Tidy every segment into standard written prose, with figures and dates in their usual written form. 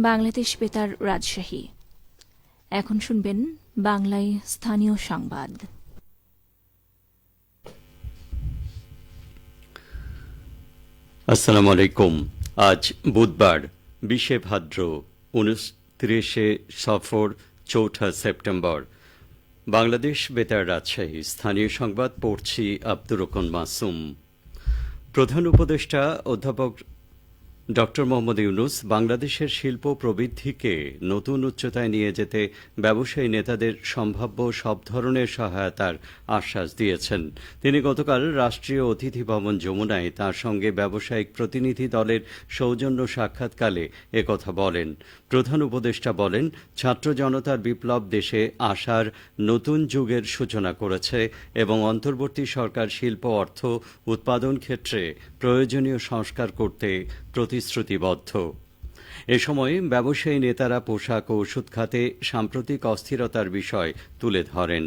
বাংলাদেশ বেতার রাজশাহী। এখন শুনবেন বাংলায় স্থানীয় সংবাদ। আসসালামু আলাইকুম। আজ বুধবার 20 ভাদ্র 29 সফর 4 সেপ্টেম্বর। বাংলাদেশ বেতার রাজশাহী স্থানীয় সংবাদ পড়ছি আব্দুর রহমান মাসুম। প্রধান উপদেষ্টা অধ্যাপক ড. মোহাম্মদ ইউনূস বাংলাদেশের শিল্প প্রবৃদ্ধিকে নতুন উচ্চতায় নিয়ে যেতে ব্যবসায়ী নেতাদের সম্ভাব্য সব ধরনের সহায়তার আশ্বাস দিয়েছেন। তিনি গতকাল রাষ্ট্রীয় অতিথি ভবন যমুনায় তাঁর সঙ্গে ব্যবসায়িক প্রতিনিধি দলের সৌজন্য সাক্ষাৎকালে একথা বলেন। প্রধান উপদেষ্টা বলেন, ছাত্র জনতার বিপ্লব দেশে আসার নতুন যুগের সূচনা করেছে এবং অন্তর্বর্তী সরকার শিল্প অর্থ উৎপাদন ক্ষেত্রে প্রয়োজনীয় সংস্কার করতে প্রতিশ্রুতিবদ্ধ। এ সময় ব্যবসায়ী নেতারা পোশাক ও ওষুধ খাতে সাম্প্রতিক অস্থিরতার বিষয় তুলে ধরেন।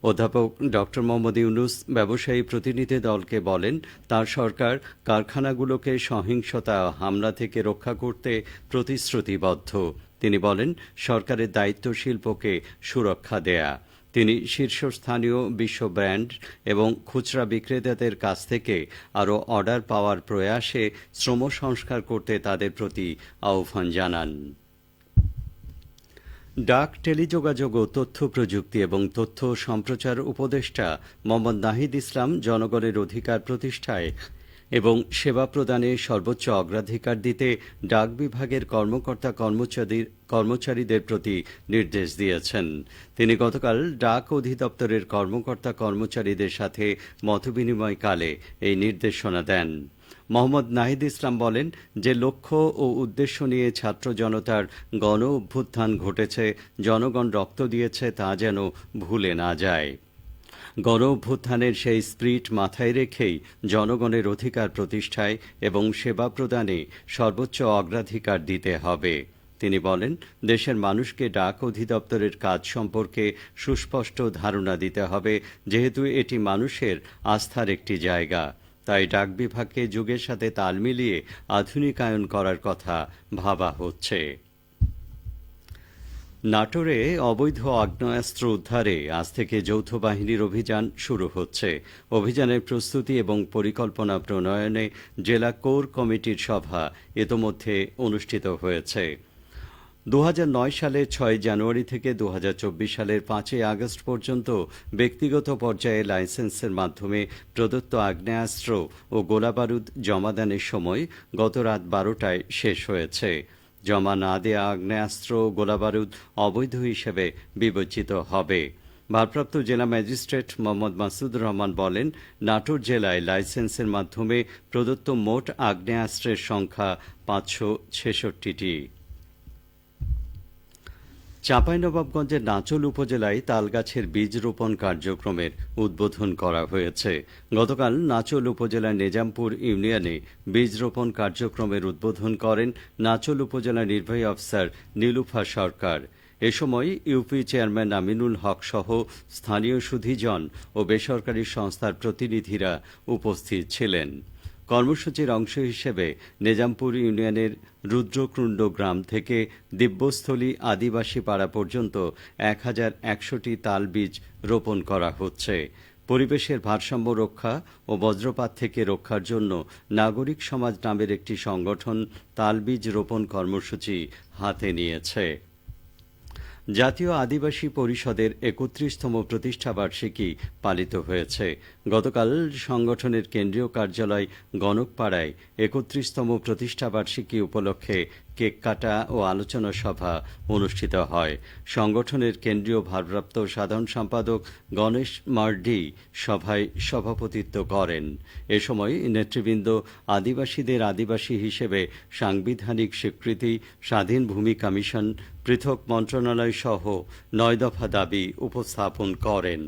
অধ্যাপক ড. মোহাম্মদ ইউনূস ব্যবসায়ী প্রতিনিধি দলকে বলেন, তার সরকার কারখানাগুলোকে সহিংসতা ও হামলা থেকে রক্ষা করতে প্রতিশ্রুতিবদ্ধ। তিনি বলেন, সরকারের দায়িত্ব শিল্পকে সুরক্ষা দেয়া। তিনি শীর্ষস্থানীয় বিশ্ব ব্র্যান্ড এবং খুচরা বিক্রেতাদের কাছ থেকে আরও অর্ডার পাওয়ার প্রয়াসে শ্রম সংস্কার করতে তাদের প্রতি আহ্বান জানান। ডাক, টেলিযোগাযোগ ও তথ্য প্রযুক্তি এবং তথ্য সম্প্রচার উপদেষ্টা মোহাম্মদ নাহিদ ইসলাম জনগণের অধিকার প্রতিষ্ঠায় এবং সেবা প্রদানে সর্বোচ্চ অগ্রাধিকার দিতে ডাক বিভাগের কর্মচারীদের প্রতি নির্দেশ দিয়েছেন। তিনি গতকাল ডাক অধিদপ্তরের কর্মচারীদের সাথে মতবিনিময়কালে এই নির্দেশনা দেন। মোহাম্মদ নাহিদ ইসলাম বলেন, যে লক্ষ্য ও উদ্দেশ্য নিয়ে ছাত্র জনতার গণ অভ্যুত্থান ঘটেছে, জনগণ রক্ত দিয়েছে, তা যেন ভুলে না যায়। গণ অভ্যুত্থানের সেই স্পিরিট মাথায় রেখেই জনগণের অধিকার প্রতিষ্ঠায় এবং সেবা প্রদানে সর্বোচ্চ অগ্রাধিকার দিতে হবে। তিনি বলেন, দেশের মানুষকে ডাক অধিদপ্তরের কাজ সম্পর্কে সুস্পষ্ট ধারণা দিতে হবে, যেহেতু এটি মানুষের আস্থার একটি জায়গা। তাই ডাক বিভাগকে যুগের সাথে তাল মিলিয়ে আধুনিকায়ন করার কথা ভাবা হচ্ছে। নাটোরে অবৈধ আগ্নেয়াস্ত্র উদ্ধারে আজ থেকে যৌথ বাহিনীর অভিযান শুরু হচ্ছে। অভিযানের প্রস্তুতি এবং পরিকল্পনা প্রণয়নে জেলা কোর কমিটির সভা ইতোমধ্যে অনুষ্ঠিত হয়েছে। 2009 সালের 6 জানুয়ারি থেকে 2024 সালের 5 আগস্ট পর্যন্ত ব্যক্তিগত পর্যায়ে লাইসেন্সের মাধ্যমে প্রদত্ত আগ্নেয়াস্ত্র ও গোলাবারুদ জমাদানের সময় গত রাত 12টায় শেষ হয়েছে। জমা না দেয়া আগ্নেয়াস্ত্র ও গোলাবারুদ অবৈধ হিসেবে বিবেচিত হবে। ভারপ্রাপ্ত জেলা ম্যাজিস্ট্রেট মোহাম্মদ মাসুদুর রহমান বলেন, নাটোর জেলায় লাইসেন্সের মাধ্যমে প্রদত্ত মোট আগ্নেয়াস্ত্রের সংখ্যা 566টি। চাঁপাইনবাবগঞ্জের নাচোল উপজেলায় তালগাছের বীজ রোপণ কার্যক্রমের উদ্বোধন করা হয়েছে। গতকাল নাচোল উপজেলার নেজামপুর ইউনিয়নে বীজ রোপণ কার্যক্রমের উদ্বোধন করেন নাচোল উপজেলা নির্বাহী অফিসার নীলুফা সরকার। এ সময় ইউপি চেয়ারম্যান আমিনুল হক সহ স্থানীয় সুধীজন ও বেসরকারি সংস্থার প্রতিনিধিরা উপস্থিত ছিলেন। কর্মসূচির অংশ হিসেবে নেজামপুর ইউনিয়নের রুদ্রকুণ্ড গ্রাম থেকে দিব্যস্থলী আদিবাসী পাড়া পর্যন্ত 1100টি তাল বীজ রোপণ করা হচ্ছে। পরিবেশের ভারসাম্য রক্ষা ও বজ্রপাত থেকে রক্ষার জন্য নাগরিক সমাজ নামের একটি সংগঠন তাল বীজ রোপণ কর্মসূচি হাতে নিয়েছে। জাতীয় আদিবাসী পরিষদের 31তম প্রতিষ্ঠাবার্ষিকী পালিত হয়েছে। গতকাল সংগঠনের কেন্দ্রীয় কার্যালয় গণকপাড়ায় 31তম প্রতিষ্ঠাবার্ষিকী উপলক্ষে কেক কাটা ও আলোচনা সভা অনুষ্ঠিত হয়। সংগঠনের কেন্দ্রীয় ভারপ্রাপ্ত সাধারণ সম্পাদক গণেশ মার্ডি সভায় সভাপতিত্ব করেন। এ সময় নেতৃবৃন্দ আদিবাসীদের আদিবাসী হিসেবে সাংবিধানিক স্বীকৃতি, স্বাধীন ভূমি কমিশন, পৃথক মন্ত্রণালয় সহ 9 দফা দাবি উপস্থাপন করেন।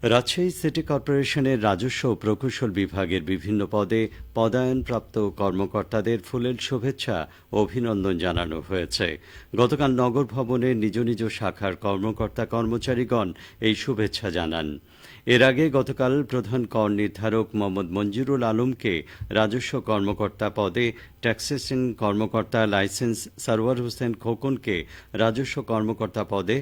রাজশাহী সিটি কর্পোরেশনের রাজস্ব ও প্রকৌশল বিভাগের বিভিন্ন পদে পদায়নপ্রাপ্ত কর্মকর্তাদের ফুলেল শুভেচ্ছা ও অভিনন্দন জানানো হয়েছে। গতকাল নগর ভবনের নিজ নিজ শাখার কর্মকর্তা কর্মচারীগণ এই শুভেচ্ছা জানান। এর আগে গতকাল প্রধান কর নির্ধারক মোহাম্মদ মঞ্জুরুল আলমকে রাজস্ব কর্মকর্তা পদে, ট্যাক্সেশন কর্মকর্তা লাইসেন্স সারওয়ার হোসেন খোকনকে রাজস্ব কর্মকর্তা পদে,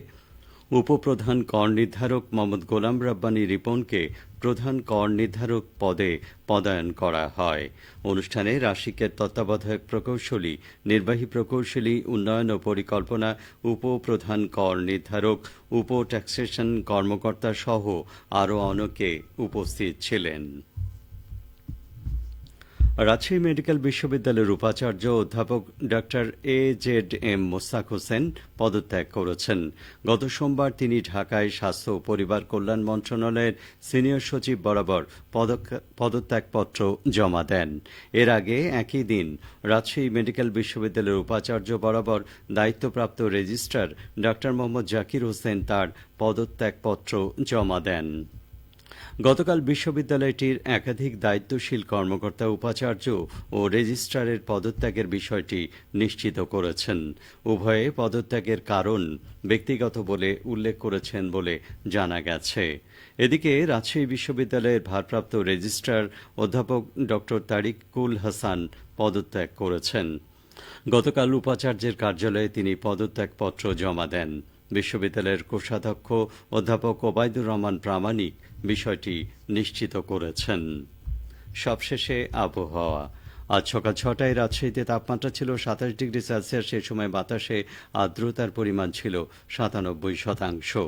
উপপ্রধান কর নির্ধারক মোহাম্মদ গোলাম রাব্বানী রিপনকে প্রধান কর নির্ধারক পদে পদায়ন করা হয়। অনুষ্ঠানে রাশিকের তত্ত্বাবধায়ক প্রকৌশলী, নির্বাহী প্রকৌশলী, উন্নয়ন ও পরিকল্পনা, উপপ্রধান কর নির্ধারক, উপ ট্যাক্সেশন কর্মকর্তা সহ আরও অনেকে উপস্থিত ছিলেন। রাজশাহী মেডিকেল বিশ্ববিদ্যালয়ের উপাচার্য অধ্যাপক ডাক্তার AZM মোস্তাক হোসেন পদত্যাগ করেছেন। গত সোমবার তিনি ঢাকায় স্বাস্থ্য ও পরিবার কল্যাণ মন্ত্রণালয়ের সিনিয়র সচিব বরাবর পদত্যাগপত্র জমা দেন। এর আগে একই দিন রাজশাহী মেডিকেল বিশ্ববিদ্যালয়ের উপাচার্য বরাবর দায়িত্বপ্রাপ্ত রেজিস্ট্রার ডাক্তার মোহাম্মদ জাকির হোসেন তার পদত্যাগপত্র জমা দেন। গতকাল বিশ্ববিদ্যালয়টির একাধিক দায়িত্বশীল কর্মকর্তা উপাচার্য ও রেজিস্ট্রারের পদত্যাগের বিষয়টি নিশ্চিত করেছেন। উভয়ে পদত্যাগের কারণ ব্যক্তিগত বলে উল্লেখ করেছেন বলে জানা গেছে। এদিকে রাজশাহী বিশ্ববিদ্যালয়ের ভারপ্রাপ্ত রেজিস্ট্রার অধ্যাপক ড তারিকুল হাসান পদত্যাগ করেছেন। গতকাল উপাচার্যের কার্যালয়ে তিনি পদত্যাগপত্র জমা দেন। বিশ্ববিদ্যালয়ের কোষাধ্যক্ষ অধ্যাপক ওবায়দুর রহমান প্রামাণিক বিষয়টি নিশ্চিত করেছেন। সবশেষে আবহাওয়া। আজ সকাল ৬টায় রাজশাহীতে তাপমাত্রা ছিল ২৭ ডিগ্রি সেলসিয়াস, সে সময় বাতাসে আর্দ্রতার পরিমাণ ছিল ৯৭%।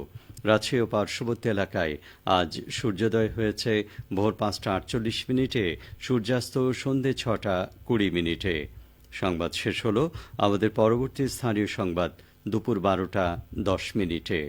রাজশাহী ও পার্শ্ববর্তী এলাকায় আজ সূর্যোদয় হয়েছে ভোর ৫টা ৪৮ মিনিটে, সূর্যাস্ত সন্ধে ৬টা ২০ মিনিটে। সংবাদ শেষ হল। আমাদের পরবর্তী স্থানীয় সংবাদ দুপুর ১২টা ১০ মিনিটে।